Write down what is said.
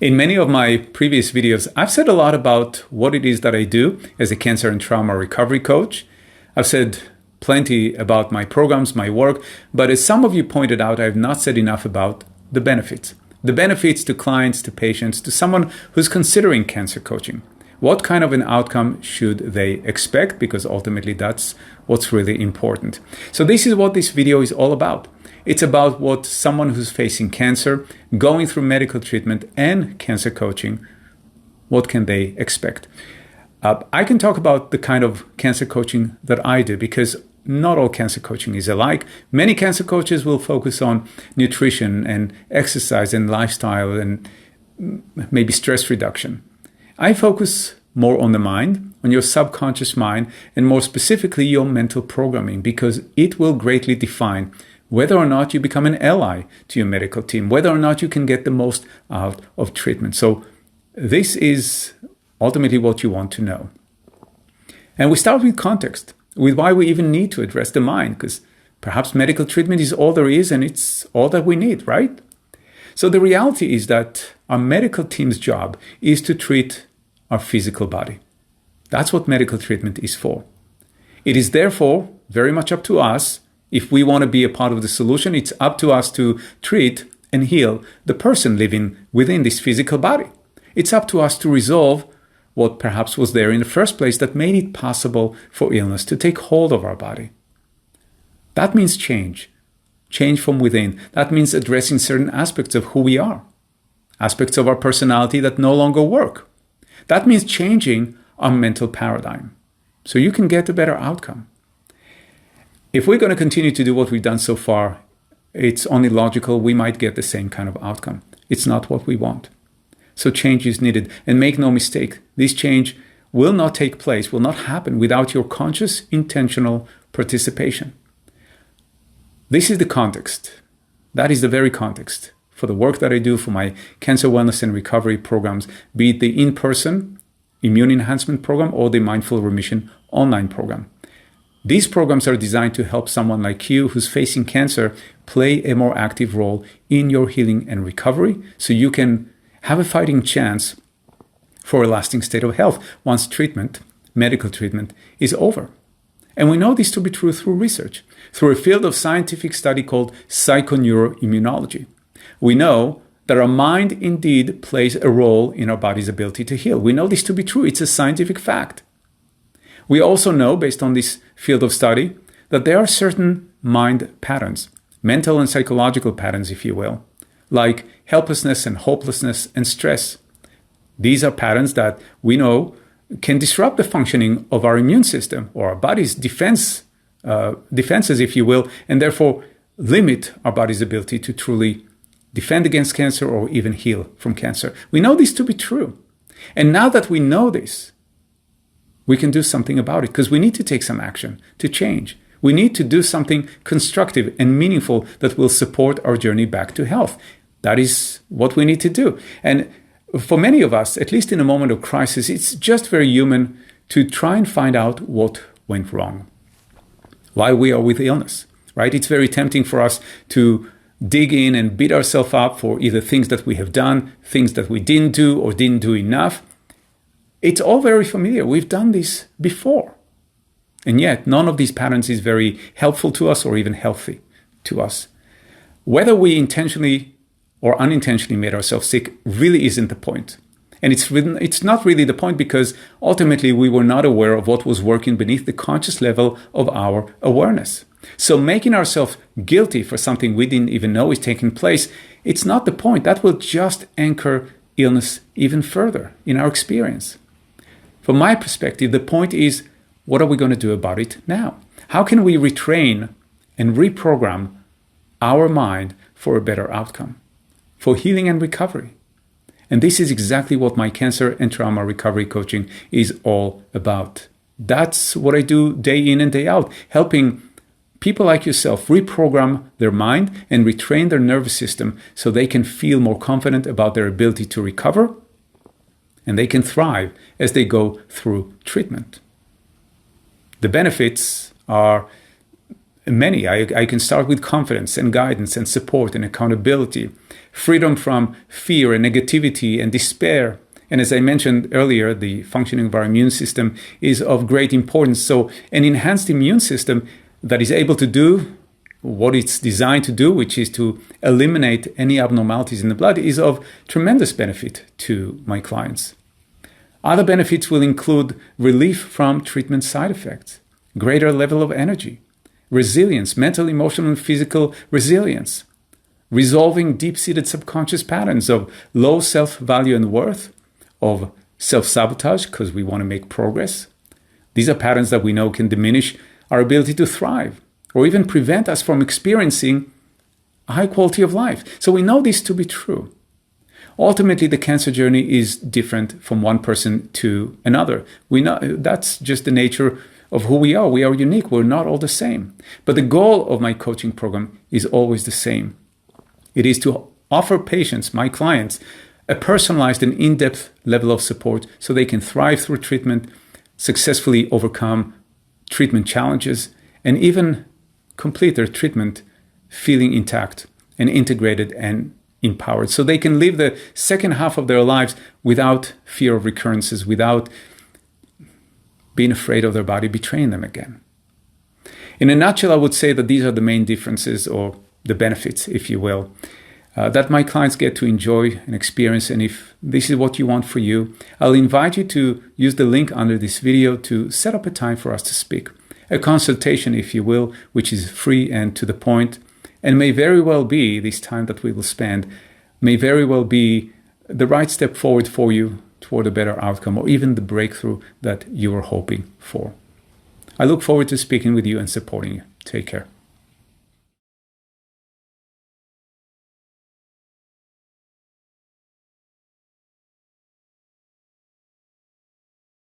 In many of my previous videos, I've said a lot about what it is that I do as a cancer and trauma recovery coach. I've said plenty about my programs, my work, but as some of you pointed out, I've not said enough about the benefits. The benefits to clients, to patients, to someone who's considering cancer coaching. What kind of an outcome should they expect? Because ultimately that's what's really important. So this is what this video is all about. It's about what someone who's facing cancer, going through medical treatment and cancer coaching, what can they expect? I can talk about the kind of cancer coaching that I do because not all cancer coaching is alike. Many cancer coaches will focus on nutrition and exercise and lifestyle and maybe stress reduction. I focus more on the mind, on your subconscious mind, and more specifically your mental programming, because it will greatly define whether or not you become an ally to your medical team, whether or not you can get the most out of treatment. So this is ultimately what you want to know. And we start with context, with why we even need to address the mind, because perhaps medical treatment is all there is and it's all that we need, right? So the reality is that our medical team's job is to treat our physical body. That's what medical treatment is for. It is therefore very much up to us. If we want to be a part of the solution, it's up to us to treat and heal the person living within this physical body. It's up to us to resolve what perhaps was there in the first place that made it possible for illness to take hold of our body. That means change from within. That means addressing certain aspects of who we are, aspects of our personality that no longer work. That means changing our mental paradigm so you can get a better outcome. If we're going to continue to do what we've done so far, it's only logical we might get the same kind of outcome. It's not what we want. So change is needed. And make no mistake, this change will not take place, will not happen without your conscious, intentional participation. This is the context. That is the very context for the work that I do for my cancer wellness and recovery programs, be it the in-person immune enhancement program or the Mindful Remission online program. These programs are designed to help someone like you who's facing cancer play a more active role in your healing and recovery so you can have a fighting chance for a lasting state of health once treatment, medical treatment, is over. And we know this to be true through research, through a field of scientific study called psychoneuroimmunology. We know that our mind indeed plays a role in our body's ability to heal. We know this to be true. It's a scientific fact. We also know, based on this field of study, that there are certain mind patterns, mental and psychological patterns, if you will, like helplessness and hopelessness and stress. These are patterns that we know can disrupt the functioning of our immune system or our body's defenses, if you will, and therefore limit our body's ability to truly defend against cancer or even heal from cancer. We know this to be true. And now that we know this, we can do something about it because we need to take some action to change. We need to do something constructive and meaningful that will support our journey back to health. That is what we need to do. And for many of us, at least in a moment of crisis, it's just very human to try and find out what went wrong, why we are with illness, right? It's very tempting for us to dig in and beat ourselves up for either things that we have done, things that we didn't do or didn't do enough. It's all very familiar. We've done this before. And yet, none of these patterns is very helpful to us or even healthy to us. Whether we intentionally or unintentionally made ourselves sick really isn't the point. And it's not really the point because ultimately we were not aware of what was working beneath the conscious level of our awareness. So making ourselves guilty for something we didn't even know is taking place, it's not the point. That will just anchor illness even further in our experience. From my perspective, the point is, what are we going to do about it now? How can we retrain and reprogram our mind for a better outcome, for healing and recovery? And this is exactly what my cancer and trauma recovery coaching is all about. That's what I do day in and day out, helping people like yourself reprogram their mind and retrain their nervous system so they can feel more confident about their ability to recover and they can thrive as they go through treatment. The benefits are many. I can start with confidence and guidance and support and accountability, freedom from fear and negativity and despair. And as I mentioned earlier, the functioning of our immune system is of great importance. So an enhanced immune system that is able to do what it's designed to do, which is to eliminate any abnormalities in the blood, is of tremendous benefit to my clients. Other benefits will include relief from treatment side effects, greater level of energy, resilience, mental, emotional, and physical resilience, resolving deep-seated subconscious patterns of low self-value and worth, of self-sabotage because we want to make progress. These are patterns that we know can diminish our ability to thrive or even prevent us from experiencing a high quality of life. So we know this to be true. Ultimately, the cancer journey is different from one person to another. We know that's just the nature of who we are. We are unique. We're not all the same. But the goal of my coaching program is always the same. It is to offer patients, my clients, a personalized and in-depth level of support so they can thrive through treatment, successfully overcome treatment challenges, and even complete their treatment feeling intact and integrated and empowered, so they can live the second half of their lives without fear of recurrences, without being afraid of their body betraying them again. In a nutshell, I would say that these are the main differences, or the benefits, if you will, that my clients get to enjoy and experience. And if this is what you want for you, I'll invite you to use the link under this video to set up a time for us to speak. A consultation, if you will, which is free and to the point, and may very well be, this time that we will spend, may very well be the right step forward for you toward a better outcome, or even the breakthrough that you are hoping for. I look forward to speaking with you and supporting you. Take care.